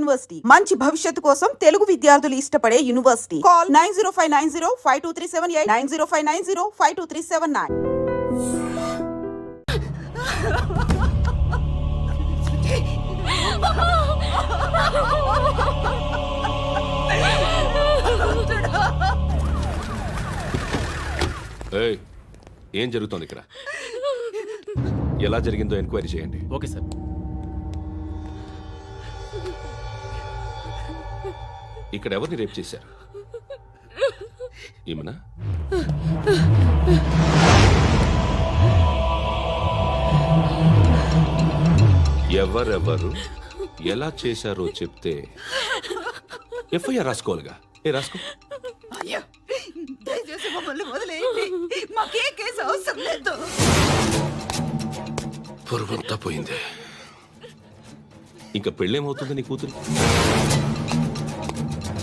University మంచి భవిష్యత్తు కోసం తెలుగు విద్యార్థులు ఇష్టపడే యూనివర్సిటీ. కాల్ 9059052378 9059052379. ఏం జరుగుతోంది ఇక్కడ? ఎలా జరిగిందో ఎంక్వైరీ చేయండి. Okay sir. ఇక్కడ ఎవరిని రేప్ చేశారు? ఏమన్నా? ఎవరెవరు ఎలా చేశారో చెప్తే ఎఫ్ఐఆర్ రాసుకోవాలిగా. రాసుకో. దయచేసి మమ్మల్ని వదిలేయండి, మాకే కేసు అవసరం లేదు. పొరుగుంతా పోయింది. ఇంకా పెళ్ళేమవుతుంది నీ కూతురు?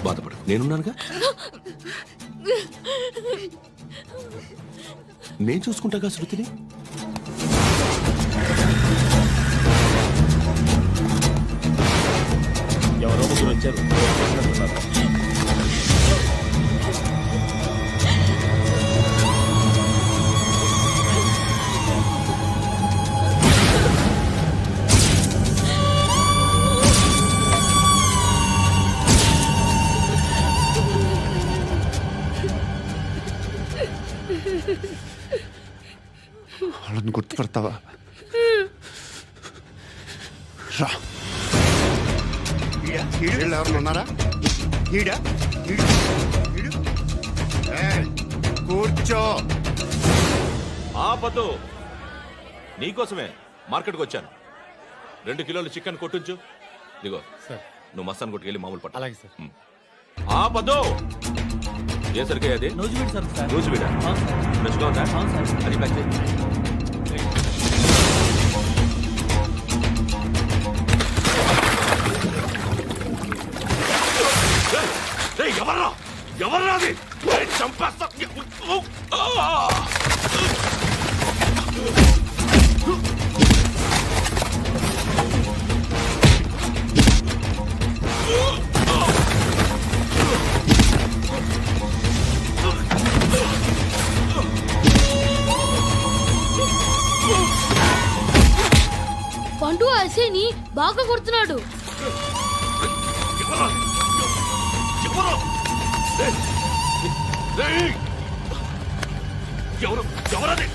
బాధపడు, నేనున్నానుగా. నేను చూసుకుంటాగా శృతిని. ఎవరో ముగ్గురు వచ్చారు. వాళ్ళని గుర్తుపడతావా? రా. వీళ్ళు ఎవరు ఉన్నారా? కూర్చో. ఆపదు, నీకోసమే మార్కెట్కి వచ్చాను. 2 కిలోలు చికెన్ కొట్టించు. ఇదిగో సార్, నువ్వు మస్తాన్ కొట్టుకెళ్ళి మామూలు పట్టు. అలాగే సార్. ఆపదు. ఏ సరికే అది? నూజివీడు సార్. నూజివీడా? ఫ్రెష్గా ఉందా? అది ప్యాక్ చేయి. ఎవర్రా అది? చంపేస్తా. పండు అసేని బాగా కొడుతున్నాడు. ఎవరది?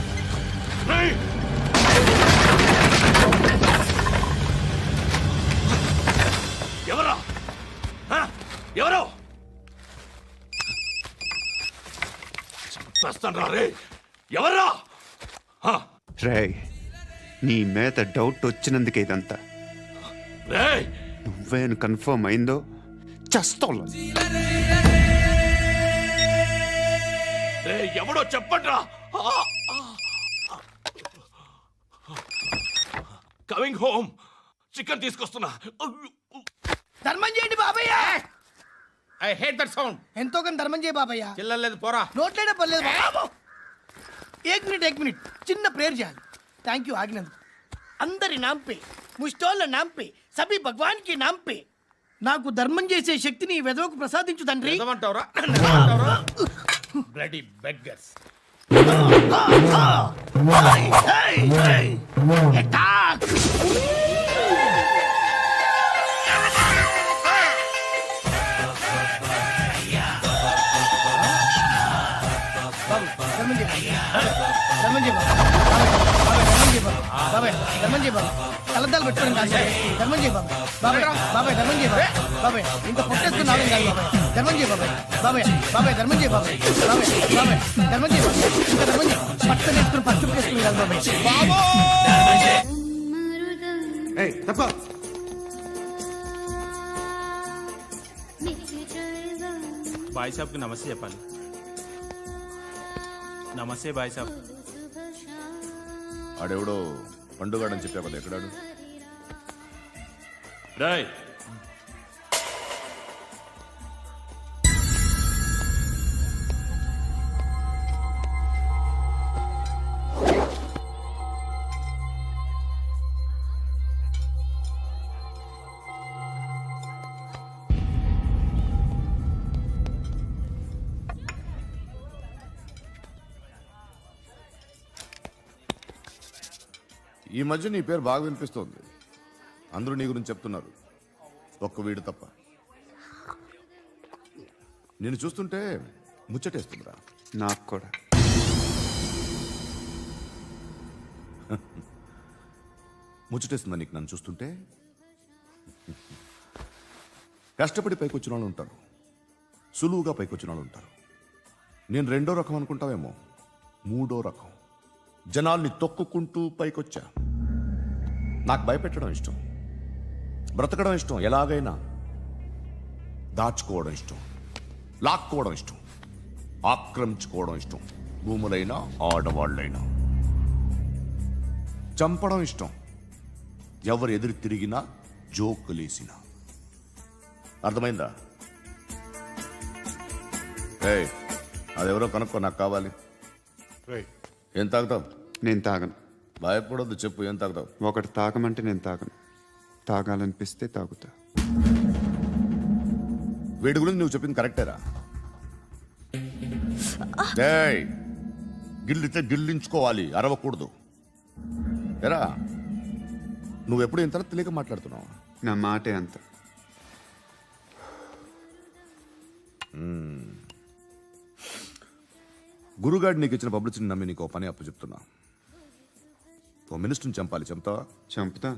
ఎవరా? ఎవరు? చంపేస్తాను రే. ఎవర్రా? రే, నీ మీద డౌట్ వచ్చినందుకే ఇదంతా. నువ్వేను కన్ఫర్మ్ అయిందో చస్తావు. ఎవడో చెప్పట్రా. Coming home. చికెన్ తీసుకొస్తున్నా. ధర్మం చేయండి బాబయ్య. I hate that sound. ఎంతో కొంత ధర్మం చేయ బాబయ్య. చిల్లలేదు పోరా. నోట్లేనే పర్లేదు బాబు. ఏక్ మినిట్ చిన్న ప్రేయర్ చేయాలి. థ్యాంక్ యూ ఆగినందుకు. అందరి నామ్ పే, ముష్టోళ్ళ నామ్ పే, సభీ భగవాన్ కి నామ్ పే నాకు ధర్మం చేసే శక్తిని ఈ వెదవకు ప్రసాదించు తండ్రి. Bloody beggars. అటాక్. కలద్దాలు పెట్టుకోండి కాదు. ధర్మం చేయ బాబాయ్. బాబాయ్ ధర్మం చేయ బాబాయ్. ఇంత పొట్టేసుకుని రావడం కాదు బాబాయ్. ధర్మం చేయ బాబాయ్. బాబాయ్ ధర్మం చేయ బాబాయ్. ధర్మం చేయ బాబాయ్. ఇంకా ధర్మం చేయ. పట్టుకొని వేసుకుని పచ్చుకు వేసుకుని కాదు బాబాయ్. తప్ప. బాయ్ సాబ్కి నమస్తే చెప్పాలి. నమస్తే బాయ్ సాబ్. ఆడెవడో పండుగాడని చెప్పా కదా, ఎక్కడాడు? రాయ్, ఈ మధ్య నీ పేరు బాగా వినిపిస్తోంది. అందరూ నీ గురించి చెప్తున్నారు, ఒక్క వీడు తప్ప. నేను చూస్తుంటే ముచ్చటేస్తుందిరా. నాకు కూడా. ముచ్చటేస్తుందా నీకు నన్ను చూస్తుంటే? కష్టపడి పైకొచ్చిన వాళ్ళు ఉంటారు, సులువుగా పైకొచ్చిన వాళ్ళు ఉంటారు. నేను రెండో రకం అనుకుంటావేమో, మూడో రకం. జనాల్ని తొక్కుకుంటూ పైకొచ్చా. నాకు భయపెట్టడం ఇష్టం, బ్రతకడం ఇష్టం, ఎలాగైనా దాచుకోవడం ఇష్టం, లాక్కోవడం ఇష్టం, ఆక్రమించుకోవడం ఇష్టం. భూములైనా ఆడవాళ్ళైనా చంపడం ఇష్టం, ఎవరు ఎదురు తిరిగినా జోకులేసినా. అర్థమైందా? ఏయ్, అదెవరో కనుక్కో, నాకు కావాలి. ఏం తాగుతావు? నేను తాగను. భయపడొద్దు, చెప్పు ఏం తాగుతావు? ఒకటి తాగమంటే నేను తాగను. తాగాలనిపిస్తే తాగుతా. వీడి గురించి నువ్వు చెప్పింది కరెక్టేరా? ఏయ్, గిల్లితే గిల్లించుకోవాలి, అరవకూడదు. ఎరా, నువ్వెప్పుడు ఇంత తెలియక మాట్లాడుతున్నావు? నా మాటే అంత. గురుగాడు నీకు ఇచ్చిన పబ్లిసిటీని నమ్మి నీకు పని అప్పు చెప్తున్నా. ఓ మినిస్టర్ని చంపాలి, చంపుతావా? చంపుతా.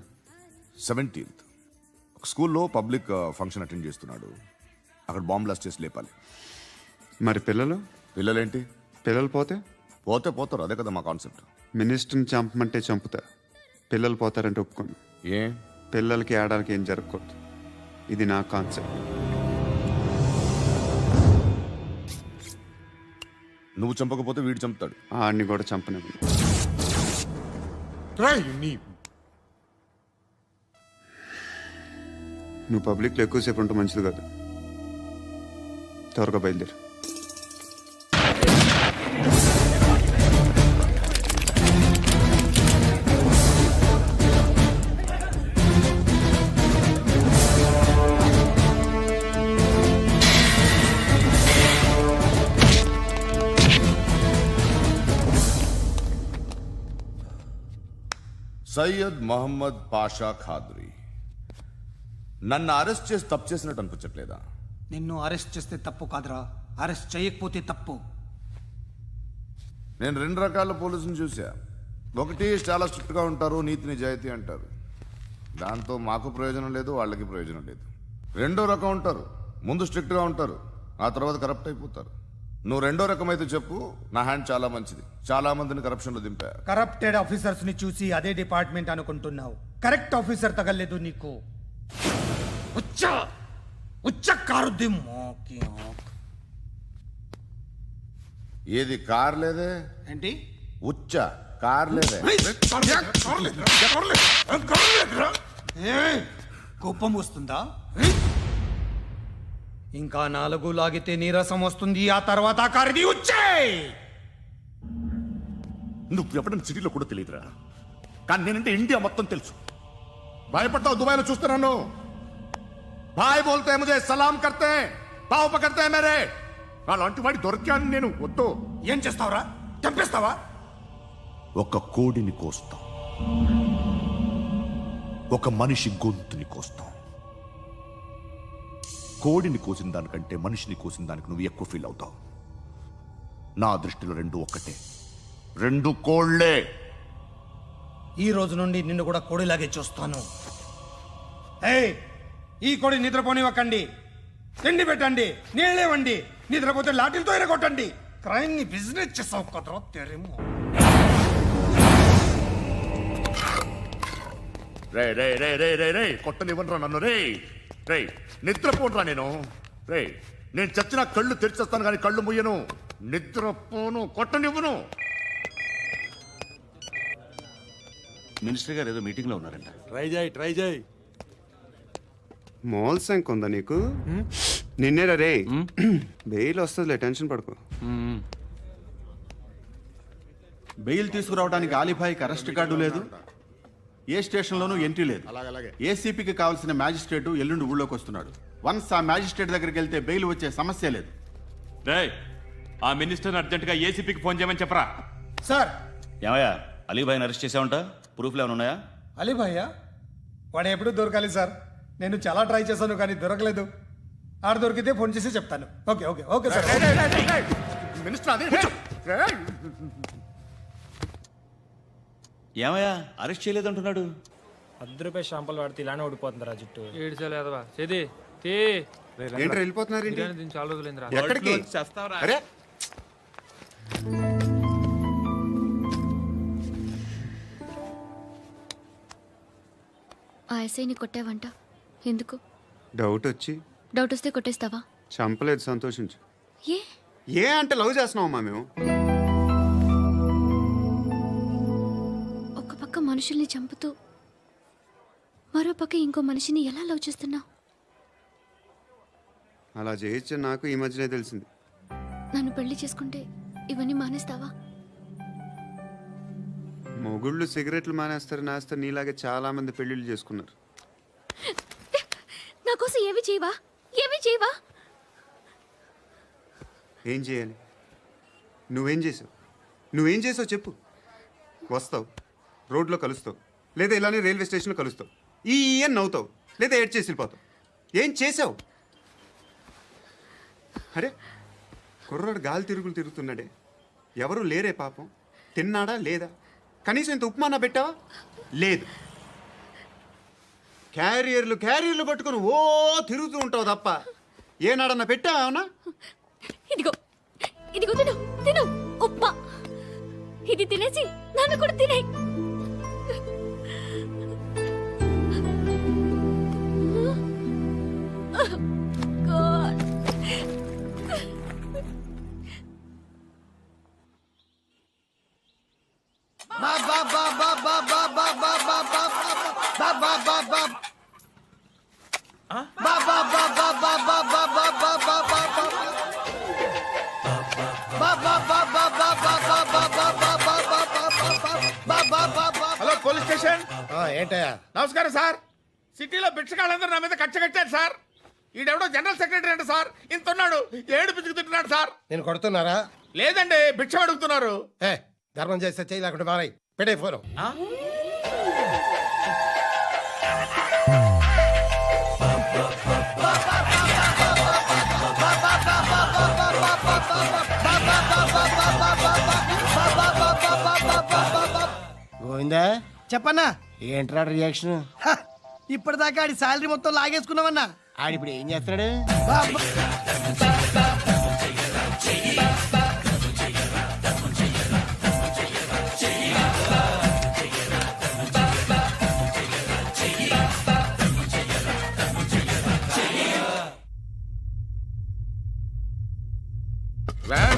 17th ఒక స్కూల్లో పబ్లిక్ ఫంక్షన్ అటెండ్ చేస్తున్నాడు. అక్కడ బాంబ్ బ్లాస్ట్ చేసి లేపాలి. మరి పిల్లలు? పిల్లలేంటి? పిల్లలు పోతే? పోతే పోతారు, అదే కదా మా కాన్సెప్ట్. మినిస్టర్ని చంపమంటే చంపుతా, పిల్లలు పోతారంటే ఒప్పుకోను. ఏ? పిల్లలకి ఆడాలకి ఏం జరగకూడదు. ఇది నా కాన్సెప్ట్. నువ్వు చంపకపోతే వీడు చంపుతాడు. ఆడిని కూడా చంపనివ్వను. నువ్వు పబ్లిక్లో ఎక్కువసేపు ఉంటే మంచిది కాదు. త్వరగా బయలుదేరు. సయ్యద్ మహమ్మద్ పాషా ఖాద్రీ. నన్ను అరెస్ట్ చేసి తప్పు చేసినట్టు అనిపించట్లేదా? నిన్ను అరెస్ట్ చేస్తే తప్పు కాదురా, అరెస్ట్ చేయకపోతే తప్పు. నేను రెండు రకాల పోలీసుని చూసా. ఒకటి చాలా స్ట్రిక్ట్గా ఉంటారు, నీతి నిజాయితీ అంటారు, దాంతో మాకు ప్రయోజనం లేదు, వాళ్ళకి ప్రయోజనం లేదు. రెండో రకం ఉంటారు, ముందు స్ట్రిక్ట్గా ఉంటారు, ఆ తర్వాత కరప్ట్ అయిపోతారు. నువ్వు రెండో రకం అయితే చెప్పు, నా హ్యాండ్ చాలా మంచిది, చాలా మందిని కరప్షన్లో దింపా. కరప్టెడ్ ఆఫీసర్స్ ని చూసి అదే డిపార్ట్మెంట్ అనుకుంటున్నావు. కరెక్ట్ ఆఫీసర్ తగలేదు నీకు. ఏది కార్ లేదే? ఏంటి? ఉచ్చ కార్ లేదే? కోపం వస్తుందా? ఇంకా 4 లాగితే నీరసం వస్తుంది, ఆ తర్వాత కారిది వచ్చే. నువ్వు ఎప్పుడైనా సిటీలో కూడా తెలియదురా, కానీ నేనంటే ఇండియా మొత్తం తెలుసు. భయపడతావు? దుబాయ్లో చూస్తున్నాను. భాయ్ బోల్తే ముझे సలాం కర్తే, పావు పకర్తే మేరే. అలాంటి వాడి దొరికాను నేను. వద్దు. ఏం చేస్తావురా? చంపేస్తావా? ఒక కోడిని కోస్తాం, ఒక మనిషి గొంతుని కోస్తాం. కోడిని కోసిన దానికంటే మనిషిని కోసిన దానికి నువ్వు ఎక్కువ ఫీల్ అవుతావు. నా దృష్టిలో రెండు ఒక్కటే, రెండు కోళ్లే. ఈ రోజు నుండి నిన్ను కూడా కోడిలాగే చూస్తాను. ఏయ్, ఈ కోడి నిద్రపోనివ్వకండి. తిండి పెట్టండి, నీళ్ళేవండి. నిద్రపోతే లాఠీలతో ఎరగొట్టండి. క్రైమ్ ని బిజినెస్ చేసావు కదరా తెరేమో. రే రే రే రే రే రే కొట్టనివ్వనరా నన్ను. రే రే నిద్రపోనరా నేను. రే నేను చచ్చిన కళ్ళు తెరిచేస్తాను కానీ కళ్ళు ముయ్యను. నిద్రపోను, కొట్టనివ్వను. మినిస్టర్ గారు ఏదో మీటింగ్ లో ఉన్నారంట. ట్రై చేయి. మోల్ సంక్ ఉందా నీకు? నిన్నేరా రే. బెయిల్ వస్తుందిలే, టెన్షన్ పడుకో. బెయిల్ తీసుకురావడానికి ఆలిభాయికి అరెస్ట్ కార్డు లేదు, ఏ స్టేషన్లోనూ ఎంట్రీ లేదు. ఏసీపీకి కావాల్సిన మ్యాజిస్ట్రేట్ ఎల్లుండి ఊళ్ళోకి వస్తున్నాడు. వన్స్ ఆ మ్యాజిస్ట్రేట్ దగ్గరికి వెళ్తే బెయిల్ వచ్చే సమస్య లేదు. ఆ మినిస్టర్ అర్జెంట్ గా ఏసీపీకి ఫోన్ చేయమని చెప్పరా. సార్, ఏమయ్యా అలీభాయిని అరెస్ట్ చేసావంట? ప్రూఫ్లు ఏమైనా ఉన్నాయా? అలీ భయ్యా వాడు ఎప్పుడు దొరకాలి సార్. నేను చాలా ట్రై చేశాను కానీ దొరకలేదు. ఆడ దొరికితే ఫోన్ చేసి చెప్తాను. Okay okay okay sir. Minister అదే ఏమయ్యా అరెస్ట్ చేయలేదంటున్నాడు? ₹10 షాంపులు వాడితే ఇలానే ఓడిపోతుందిరా జుట్టు. ఏడ్చలేదవా చేది తీ ఏంట్రా వెళ్ళిపోతున్నారు ఏంటి? దీన్ని చాలా రోజులైందిరా. ఎక్కడికి? చేస్తావరా? అరే ఆ ఎస్ఐని కొట్టావంట ఎందుకు? డౌట్ వచ్చి డౌట్ వస్తే కొట్టేస్తావా? చంపలేదు, సంతోషించు. ఏ ఏ అంటే లవ్ చేస్తున్నామమ్మా మేము. ఒక పక్క మనుషుల్ని చంపుతూ మరో పక్క ఇంకో మనిషిని ఎలా లవ్ చేస్తున్నావు? అలా చేయొచ్చు నాకు ఈ మధ్యనే తెలిసింది. నన్ను పెళ్లి చేసుకుంటే ఇవన్నీ మానేస్తావా? మొగుళ్ళు సిగరెట్లు మానేస్తారు, నేస్తారు. నీలాగే చాలా మంది పెళ్లిళ్ళు చేసుకున్నారు. నా కోసం ఏవి చేయవా? ఏవి చేయవా? ఏం చేయాలి? నువ్వేం చేసావు? నువ్వేం చేసావు చెప్పు. వస్తావు, రోడ్లో కలుస్తావు, లేదా ఇలానే రైల్వే స్టేషన్లో కలుస్తావు, ఈ అని నవ్వుతావు, లేదా ఏడ్ చేసి వెళ్ళిపోతావు. ఏం చేసావు? అరే కుర్రాడు గాలి తిరుగుతున్నాడే, ఎవరు లేరే పాపం. తిన్నాడా లేదా? కనీసం ఇంత ఉప్మానా పెట్టావా? లేదు. క్యారియర్లు పట్టుకొని ఓ తిరుగుతూ ఉంటావు తప్ప ఏనాడన్నా పెట్టావా? అవునా? ఇదిగో ఇదిగో తిను తిను ఉప్మా. ఇది తినేసి నన్ను కూడా తినే. Hello police station. ఏంటయ్యా? నమస్కారం సార్. సిటీలో భిక్షగాళ్ళందరూ నా మీద కచ్చ కట్టారు సార్. ఈడెవడో జనరల్ సెక్రటరీ అంట సార్. ఇంత ఉన్నాడు, ఏడు పిచ్చుకు తింటున్నాడు సార్. నేను కొడుతున్నారా? లేదండి, భిక్ష అడుగుతున్నారు. ఏ ధర్మం చేస్తే చేయి, లేకుంటే మారాయి. పెట్టే ఫోను. గోవిందా చెప్పన్నా. ఏంట్రా రియాక్షన్? ఇప్పటిదాకా ఆడి శాలరీ మొత్తం లాగేసుకున్నావన్నా. ఆడిప్పుడు ఏం చేస్తున్నాడు?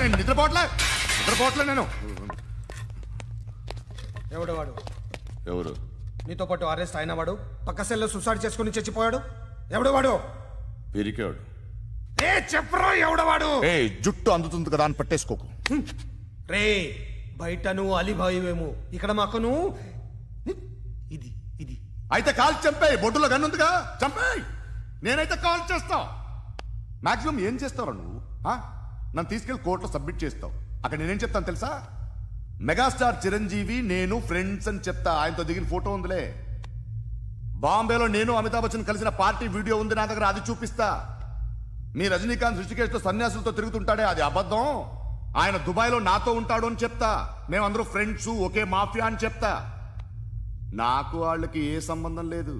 నేను నిద్రపోవట్లే నేను. ఎవడు వాడు? ఎవరు? నీతో పాటు అరెస్ట్ అయిన వాడు, పక్క సెల్లో సూసైడ్ చేసుకుని చచ్చిపోయాడు. ఎవడు వాడు? పిరికాడు. రే చెప్పరా ఎవడవాడు? ఏ జుట్టు అందుతుంది కదా అని పట్టేసుకోకు. రే బయట నువ్వు అలీబాయివేమో, ఇక్కడ మాకు నువ్వు ఇది ఇది. అయితే కాల్ చంపేయి. బొడ్డులో గన్నుందిగా, చంపేయి. నేనైతే కాల్ చేస్తా. మాక్సిమం ఏం చేస్తావు నువ్వు? నన్ను తీసుకెళ్లి కోర్టులో సబ్మిట్ చేస్తావు. అక్కడ నేనేం చెప్తాను తెలుసా? మెగాస్టార్ చిరంజీవి నేను ఫ్రెండ్స్ అని చెప్తా. ఆయనతో దిగిన ఫోటో ఉందిలే. బాంబేలో నేను అమితాబ్ బచ్చన్ కలిసిన పార్టీ వీడియో ఉంది నా దగ్గర, అది చూపిస్తా. మీ రజనీకాంత్ ఋషికేశ్తో సన్యాసులతో తిరుగుతుంటాడే, అది అబద్ధం. ఆయన దుబాయ్లో నాతో ఉంటాడు అని చెప్తా. మేమందరూ ఫ్రెండ్స్, ఒకే మాఫియా అని చెప్తా. నాకు వాళ్ళకి ఏ సంబంధం లేదు.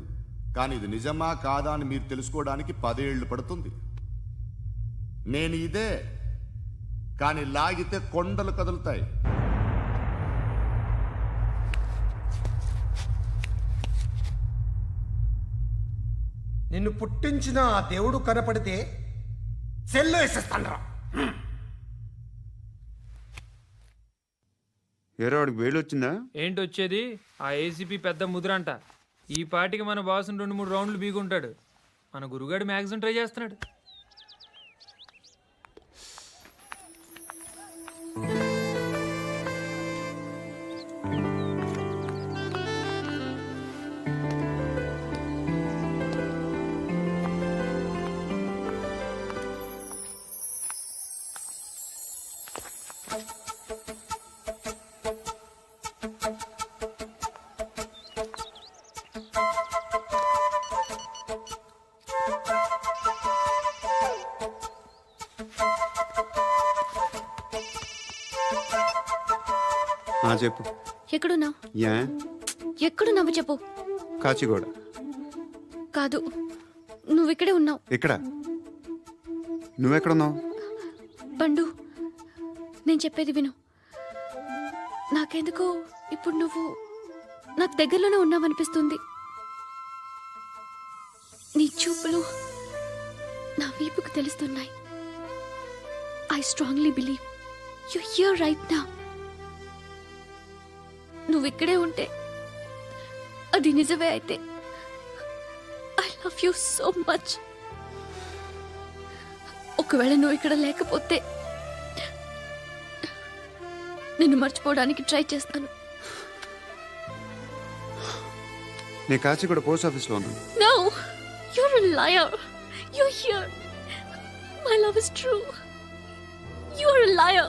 కానీ ఇది నిజమా కాదా అని మీరు తెలుసుకోవడానికి 10 ఏళ్లు పడుతుంది. నేను ఇదే, కానీ లాగితే కొండలు కదులుతాయి. నిన్ను పుట్టించిన ఆ దేవుడు కనపడితే సెల్లో వేసేస్తాను. వాడికి వేలు వచ్చిందా? ఏంటి వచ్చేది? ఆ ఏసీపీ పెద్ద ముద్రంట. ఈ పాటికి మన బాసుని 2-3 రౌండ్లు బీగుంటాడు. మన గురుగాడు మ్యాక్సిమం ట్రై చేస్తున్నాడు. చెప్పు. ఎక్కడున్నావు? యా ఎక్కడున్నావు చెప్పు. కాచిగూడ. కాదు, నువ్వు ఇక్కడే ఉన్నావు. ఇక్కడ నువ్వెక్కడున్నావు? బండు, నేను చెప్పేది విను. నాకెందుకో ఇప్పుడు నువ్వు నాకు దగ్గరలోనే ఉన్నావనిపిస్తుంది. నీ చూపులు నా వీపుకు తెలుస్తున్నాయి. I strongly believe you here right now. నువ్వు ఇక్కడే ఉంటే అది నిజమే అయితే I love you so much. ఒకవేళ నువ్వు ఇక్కడ లేకపోతే నిన్ను మర్చిపోవడానికి ట్రై చేస్తాను. నేను కాచిగూడ పోస్ట్ ఆఫీస్లో ఉన్నాను. No, you're a liar. You're here. My love is true. You're a liar.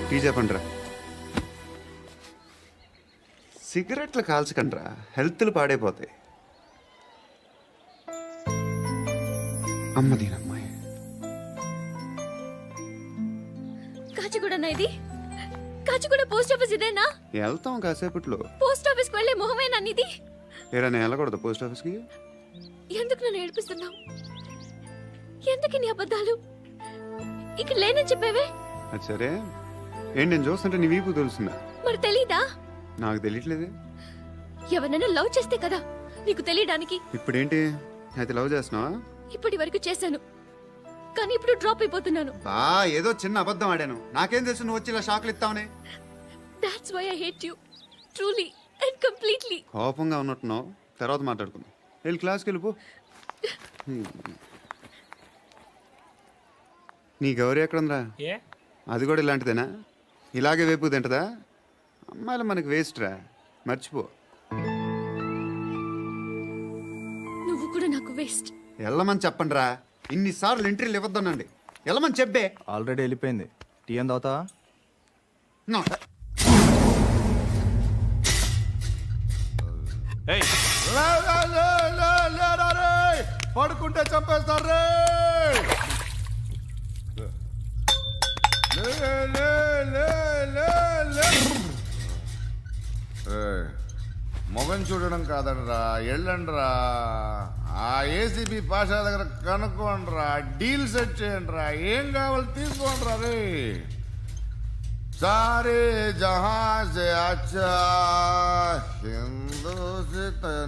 Tea చెప్పండిరా. సిగరెట్లు కాల్చకండ్రా, హెల్త్లు పాడైపోతాయి. అమ్మ దీనమ్మాయి. కాచిగూడనా ఇది? కాచిగూడ పోస్ట్ ఆఫీస్ ఇదేనా? వెళ్తాం కాసేపట్లో. పోస్ట్ ఆఫీస్కి వెళ్ళే మొహమేనా నీది? ఏరా నేను వెళ్ళకూడదు పోస్ట్ ఆఫీస్కి? ఎందుకు నన్ను ఏడిపిస్తున్నావు? ఎందుకు నీ అబద్ధాలు? ఇక్కడ లేనని చెప్పేవే. అది సరే, ఏంటి నేను చూస్తుంటే నీ వీపు తెలుస్తుందా? మరి తెలీదా? నాకు తెలియట్లేదే. ఎవరైనా లవ్ చేస్తే కదా నీకు తెలియడానికి. ఇప్పుడేంటి అయితే లవ్ చేస్తున్నావా? ఇప్పటి వరకు చేశాను, కానీ ఇప్పుడు డ్రాప్ అయిపోతున్నాను. ఏదో చిన్న అబద్ధం ఆడాను. నాకేం తెలుసు నువ్వు వచ్చి ఇలా షాక్లు ఇస్తావని. That's why I hate you. Truly and completely. కోపంగా ఉన్నట్టున్నావు, తర్వాత మాట్లాడుకుందాం. వెళ్ళి క్లాస్కి వెళ్ళిపో. నీ గౌరీ ఎక్కడుందిరా? అది కూడా ఇలాంటిదేనా? ఇలాగే వేపు తింటదా? అమ్మాయిలు మనకి వేస్ట్ రా, మర్చిపో. నువ్వు కూడా నాకు వేస్ట్. వెళ్ళమని చెప్పండి రా. ఇన్నిసార్లు ఎంట్రీలు ఇవ్వద్దనండి. వెళ్ళమని చెప్పే. ఆల్రెడీ వెళ్ళిపోయింది. టీ ఎంత అవుతావా? ఏయ్, పడుకుంటే చంపేస్తారు రే. మొగం చూడడం కాదండ్రా, ఎళ్ళండ్రా. ఆ ఏసీబీ పాషా దగ్గర కనుక్కోండ్రా, డీల్ సెట్ చేయండిరా, ఏం కావాలి తీసుకోండిరా రే. సారే జహాజే అచ్చా హిందూ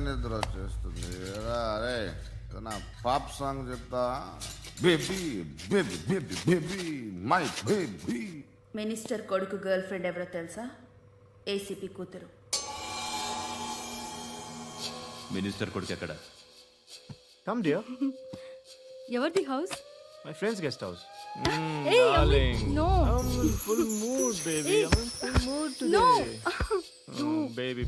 నిద్ర వచ్చేస్తుంది రే. నా పాప్ సాంగ్ చెప్తా. Baby baby baby baby my baby. Minister కొడుకు గర్ల్ ఫ్రెండ్ ఎవరో తెలుసా? ఏసీపీ కూతురు. మినిస్టర్ కొడుకు ఎక్కడ? Come dear. ఎవరిది house? My friends guest house. No. Full mood baby. Full mood today. Baby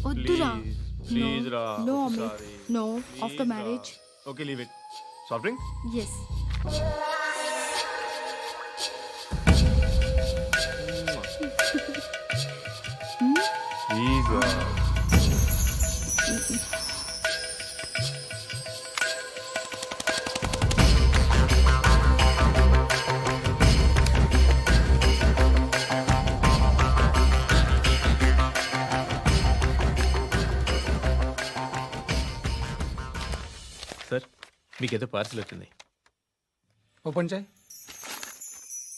please రా. No, sorry. No, after marriage. Okay leave it. Soft drink? Yes. Please. Sir, మీకేదో parcel వచ్చింది. Open చేయి.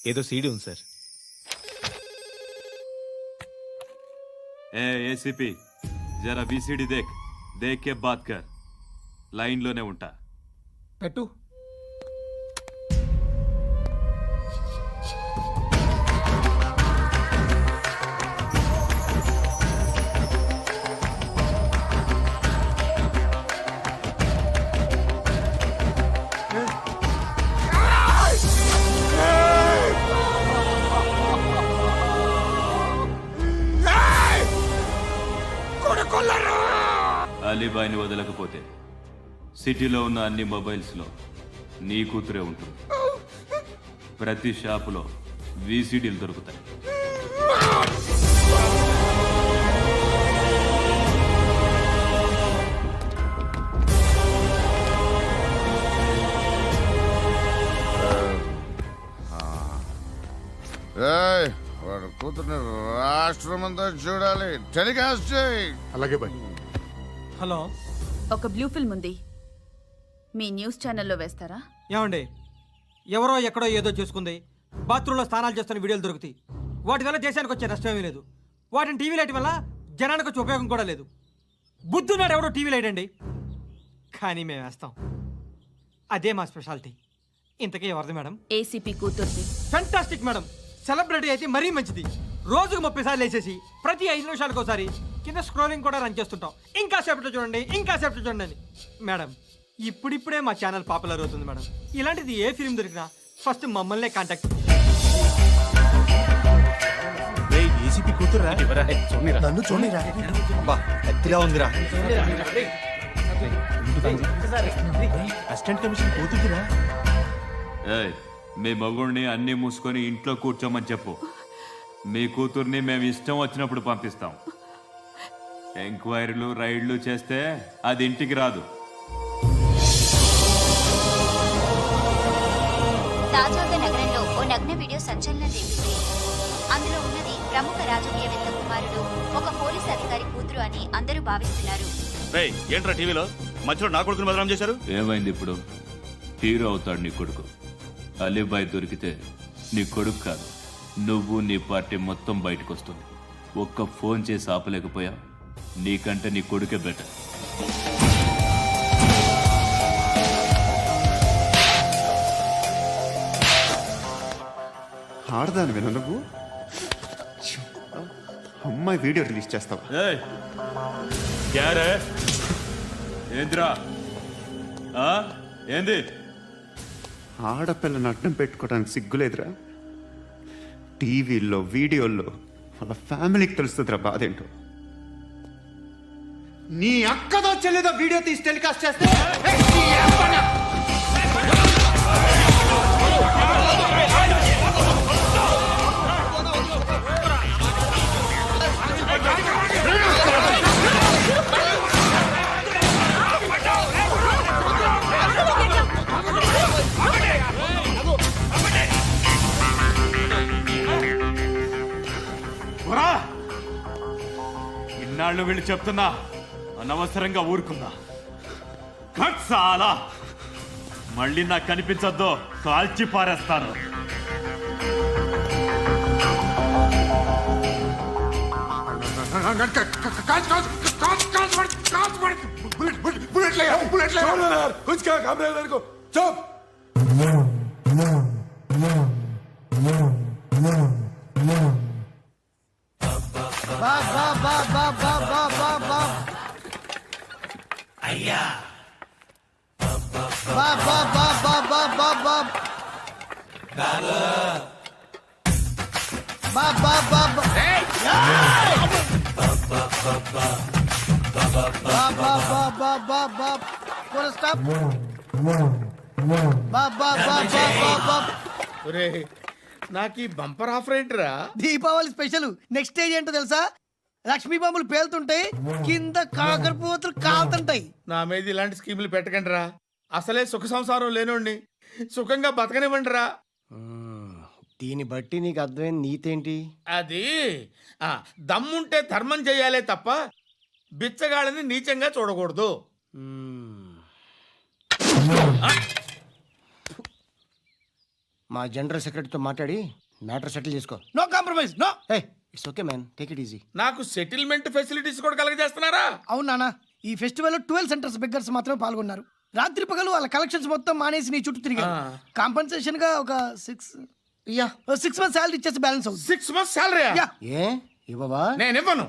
ఏదో CD ఉంది sir. ACP జరా BCD దేక్, దేకే bath కర్. లైన్లోనే ఉంటా. పెట్టు. అలీబాయిని వదలకపోతే సిటీలో ఉన్న అన్ని మొబైల్స్లో నీ కూతురే ఉంటుంది. ప్రతి షాపులో వీసీడీలు దొరుకుతాయి. వాడు కూతుర్ని రాష్ట్రం అంతా చూడాలి. టెలికాస్ట్ చేయి. అలాగే బాయ్. హలో, ఒక బ్లూ ఫిల్మ్ ఉంది, మీ న్యూస్ ఛానల్లో వేస్తారా? ఏమండి, ఎవరో ఎక్కడో ఏదో చేసుకుంది, బాత్రూంలో స్నానాలు చేస్తున్న వీడియోలు దొరుకుతాయి. వాటి వల్ల దేశానికి వచ్చే నష్టం ఏమీ లేదు. వాటిని టీవీ లైట్ వల్ల జనానికి వచ్చే ఉపయోగం కూడా లేదు. బుద్ధున్నాడు ఎవడో టీవీ లైట్ అండి, కానీ మేము వేస్తాం. అదే మా స్పెషాలిటీ. ఇంతకీ ఎవరిది మేడం? ఏసీపీ కూతుర్ది. Fantastic madam. సెలబ్రిటీ అయితే మరీ మంచిది. రోజుకు 30 సార్లు వేసేసి ప్రతి 5 నిమిషాలకు ఒకసారి కింద స్క్రోలింగ్ కూడా రన్ చేస్తుంటాం. ఇంకా సేపట్లో చూడండి, ఇంకా సేపట్లో చూడండి అని. మేడం, ఇప్పుడిప్పుడే మా ఛానల్ పాపులర్ అవుతుంది మేడం. ఇలాంటిది ఏ ఫిల్మ్ దొరికినా ఫస్ట్ మమ్మల్నే కాంటాక్ట్. ఏసీపీ కూతురా? నన్ను చూడరా ఎత్తిలా ఉందిరా. Assistant commission కూతురురా? మీ మగుడిని అన్ని మూసుకొని ఇంట్లో కూర్చోమని చెప్పు. మీ కూతుర్ని మేము ఇష్టం వచ్చినప్పుడు పంపిస్తాం. ఎంక్వైరీలు రైడ్లు చేస్తే అది ఇంటికి రాదు. తాజాగా నగరంలో ఓ నగ్న వీడియో సంచలనం రేపింది. అందులో ఉన్నది ప్రముఖ రాజకీయవేత్త కుమారుడు, ఒక పోలీస్ అధికారి కూతురు అని అందరూ భావిస్తున్నారు. ఏంట్రా టీవీలో మధ్యలో నా కొడుకుని బదనాం చేశారు? ఏమైంది ఇప్పుడు? హీరో అవుతాడు నీ కొడుకు. అలీబాయ్ దొరికితే నీ కొడుకు కాదు, నువ్వు నీ పార్టీ మొత్తం బయటకు వస్తుంది. ఒక్క ఫోన్ చేసి ఆపలేకపోయా? నీకంటే నీ కొడుకే బెటర్. ఆడదాని నువ్వు అమ్మాయి వీడియో రిలీజ్ చేస్తావా? ఏంద్రా ఏంది? ఆడపిల్లని అడ్డం పెట్టుకోవడానికి సిగ్గులేదురా? టీవీల్లో వీడియోల్లో వాళ్ళ ఫ్యామిలీకి తెలుస్తుందిరా బాధేంటో. నీ అక్కదో చెల్లిదో వీడియో తీసి టెలికాస్ట్ చేస్తే ఇన్నాళ్ళు వీళ్ళు చెప్తున్నా అనవసరంగా ఊరుకుందా. చాలా మళ్ళీ నాకు కనిపించొద్దు, కాల్చి పారేస్తాను. అయ్యా బా బా బా బా బా బా బా బా బా బా బా నాకు ఈ బంపర్ ఆఫర్ ఏంట్రా? దీపావళి స్పెషల్. నెక్స్ట్ స్టేజ్ ఏంటో తెలుసా? లక్ష్మీ బాంబులు పేలుతుంటాయి, కింద కాకరపువ్వుతులు కాలుతుంటాయి. నా మీద ఇలాంటి స్కీములు పెట్టకండి రా. అసలే సుఖ సంసారం లేనోడిని సుఖంగా బతకనివ్వండి రా. దీన్ని బట్టి నీకు అర్థమైన నీతేంటి? అది దమ్ముంటే ధర్మం చెయ్యాలే తప్ప బిచ్చగాళ్ళని నీచంగా చూడకూడదు. మా జనరల్ సెక్రటరీతో మాట్లాడి మ్యాటర్ సెటిల్ చేసుకో. No compromise, no. It's okay man, take it easy. నాకు సెటిల్మెంట్ ఫెసిలిటీస్ కూడా కలగజేస్తున్నారా? అవును నాన్న, ఈ ఫెస్టివల్ 12 సెంటర్స్ బెగ్గర్స్ మాత్రమే పాల్గొన్నారు. రాత్రి పగలు వాళ్ళ కలెక్షన్స్ మొత్తం మానేసి నీ చుట్టూ తిరిగారు. కాంపన్సేషన్ గా ఒక 6 మంత్స్ సాలరీ ఇచ్చేసి బ్యాలెన్స్ అవుతుంది. 6 మంత్స్ సాలరీ? ఏ ఇవ్వవా? నేను ఇవ్వను.